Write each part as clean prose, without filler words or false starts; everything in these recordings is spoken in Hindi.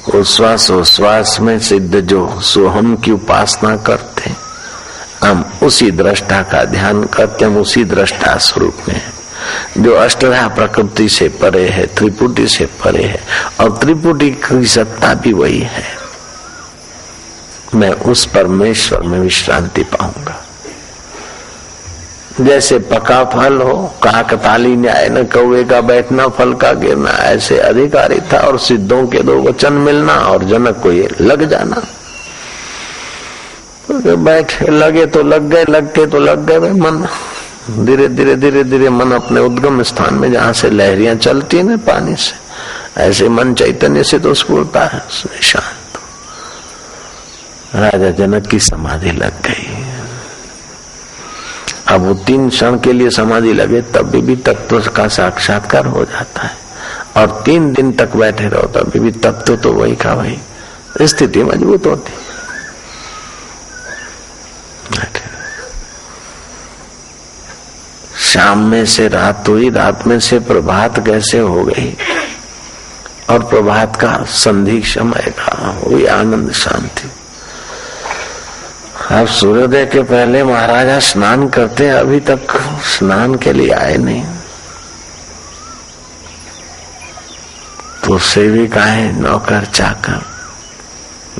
श्वास में सिद्ध जो सोहम की उपासना करते, हम उसी दृष्टा का ध्यान करते, हम उसी दृष्टा स्वरूप में है जो अष्टधा प्रकृति से परे है, त्रिपुटी से परे है, और त्रिपुटी की सत्ता भी वही है। मैं उस परमेश्वर में विश्रांति पाऊंगा। जैसे पका फल हो, काकताली न्याय न कौवे का बैठना फल का गिरना, ऐसे अधिकारी था और सिद्धों के दो वचन मिलना और जनक को ये लग जाना। तो बैठे लगे तो लग गए, लगते तो लग गए। मन धीरे धीरे मन अपने उद्गम स्थान में, जहां से लहरियां चलती है ना पानी से, ऐसे मन चैतन्य से तो स्फूर्ता है, उसमें शांत। राजा जनक की समाधि लग गई। अब वो 3 क्षण के लिए समाधि लगे तब भी तत्व का साक्षात्कार हो जाता है, और 3 दिन तक बैठे रहो तब भी तत्व तो वही का वही, स्थिति मजबूत होती। शाम में से रात हुई, रात में से प्रभात कैसे हो गई, और प्रभात का संधि समय का हुई आनंद शांति। अब सूर्योदय के पहले महाराजा स्नान करते, अभी तक स्नान के लिए आए नहीं। तो सेविकाएं, नौकर चाकर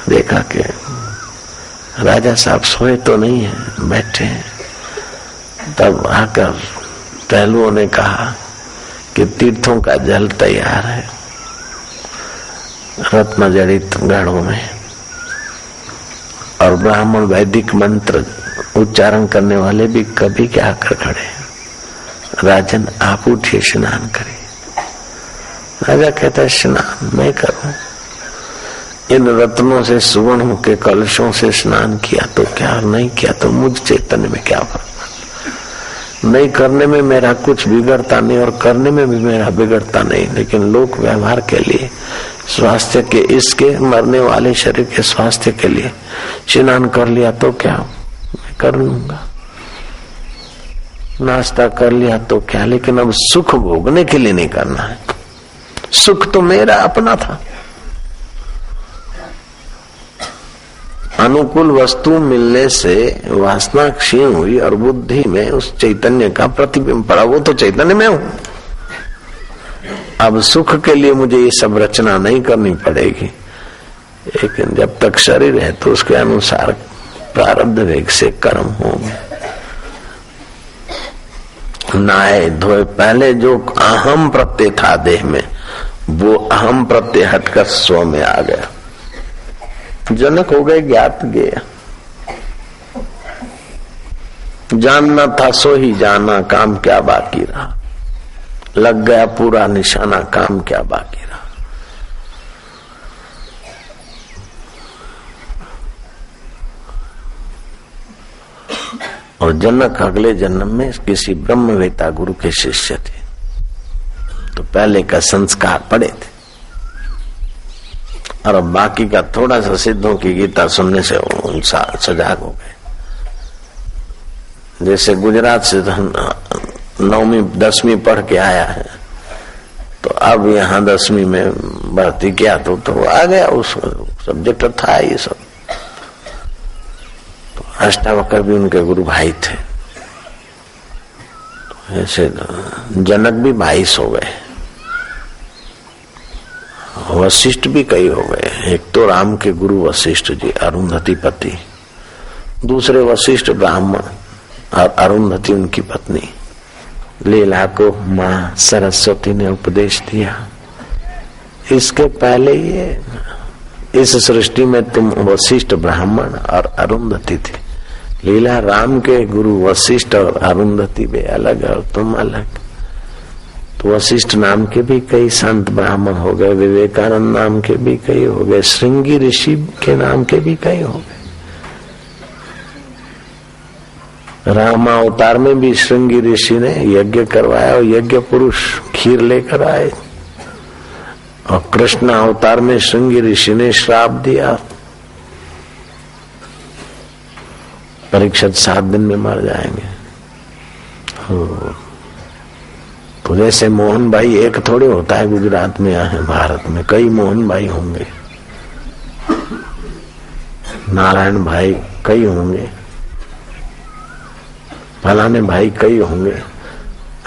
देखा कि राजा साहब सोए तो नहीं है, बैठे हैं। तब आकर टहलुओं ने कहा कि तीर्थों का जल तैयार है रत्न जड़ित घड़ों में, और ब्राह्मण वैदिक मंत्र उच्चारण करने वाले भी कभी के आकर खड़े। राजन आप उठिए, स्नान करिए। राजा कहता है स्नान मैं करूं, इन रत्नों से सुवर्ण के कलशों से स्नान किया तो क्या, नहीं किया तो मुझ चैतन्य में क्या फर्क। नहीं करने में मेरा कुछ बिगड़ता नहीं और करने में भी मेरा बिगड़ता नहीं, लेकिन लोक व्यवहार के लिए, स्वास्थ्य के, इसके मरने वाले शरीर के स्वास्थ्य के लिए स्नान कर लिया तो क्या, मैं कर लूंगा। नाश्ता कर लिया तो क्या, लेकिन अब सुख भोगने के लिए नहीं करना है। सुख तो मेरा अपना था। अनुकूल वस्तु मिलने से वासना क्षीण हुई और बुद्धि में उस चैतन्य का प्रतिबिंब पड़ा, वो तो चैतन्य में हूं। अब सुख के लिए मुझे ये सब रचना नहीं करनी पड़ेगी, लेकिन जब तक शरीर है तो उसके अनुसार प्रारब्ध वेग से कर्म होंगे। नहाए धोए, पहले जो अहम प्रत्यय था देह में, वो अहम प्रत्यय हटकर स्व में आ गया। जनक हो गए ज्ञात गया, जानना था सो ही जाना, काम क्या बाकी रहा। लग गया पूरा निशाना, काम क्या बाकी रहा। और जनक अगले जन्म में किसी ब्रह्मवेता गुरु के शिष्य थे, तो पहले का संस्कार पड़े थे, और अब बाकी का थोड़ा सा सिद्धों की गीता सुनने से सजाग हो गए। जैसे गुजरात से 9वीं 10वीं पढ़ के आया है, तो अब यहाँ 10वीं में भर्ती किया तो आ गया, उस सब्जेक्ट था ये सब। तो अष्टावक्र भी उनके गुरु भाई थे, तो ऐसे जनक भी 22 हो गए, वशिष्ठ भी कई हो गए। एक तो राम के गुरु वशिष्ठ जी, अरुंधति पति, दूसरे वशिष्ठ ब्राह्मण और अरुंधति उनकी पत्नी। लीला को माँ सरस्वती ने उपदेश दिया, इसके पहले ये इस सृष्टि में तुम वशिष्ठ ब्राह्मण और अरुंधति थे। लीला राम के गुरु वशिष्ठ और अरुंधति भी अलग और तुम अलग। तो वशिष्ठ नाम के भी कई संत ब्राह्मण हो गए, विवेकानंद नाम के भी कई हो गए, श्रृंगी ऋषि के नाम के भी कई हो गए। रामावतार में भी श्रृंगी ऋषि ने यज्ञ करवाया और यज्ञ पुरुष खीर लेकर आए, और कृष्ण अवतार में श्रृंगी ऋषि ने श्राप दिया, परीक्षित 7 दिन में मर जाएंगे। तो जैसे मोहन भाई एक थोड़े होता है, गुजरात में यहाँ भारत में कई मोहन भाई होंगे, नारायण भाई कई होंगे, फलाने भाई कई होंगे,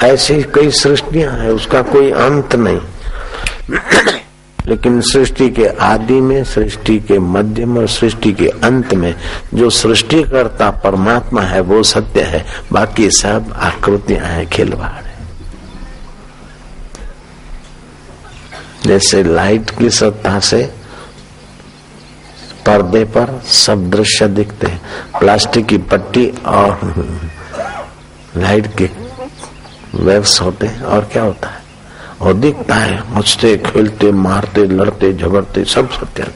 ऐसी कई सृष्टियां हैं, उसका कोई अंत नहीं। लेकिन सृष्टि के आदि में, सृष्टि के मध्य में और सृष्टि के अंत में जो सृष्टिकर्ता परमात्मा है वो सत्य है, बाकी सब आकृतियां हैं, खिलवाड़ है। जैसे लाइट की सत्ता से पर्दे पर सब दृश्य दिखते हैं, प्लास्टिक की पट्टी और लाइट के वेव्स होते हैं, और क्या होता है, और दिखता है, हंसते खेलते मारते लड़ते झगड़ते सब सत्य।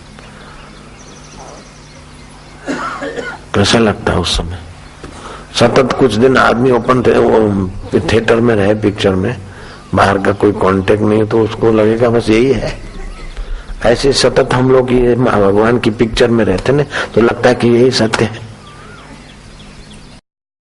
कैसा लगता है उस समय? सतत कुछ दिन आदमी ओपन थिएटर में रहे, पिक्चर में, बाहर का कोई कांटेक्ट नहीं तो उसको लगेगा बस यही है। ऐसे सतत हम लोग ये भगवान की पिक्चर में रहते ना तो लगता है कि यही सत्य है।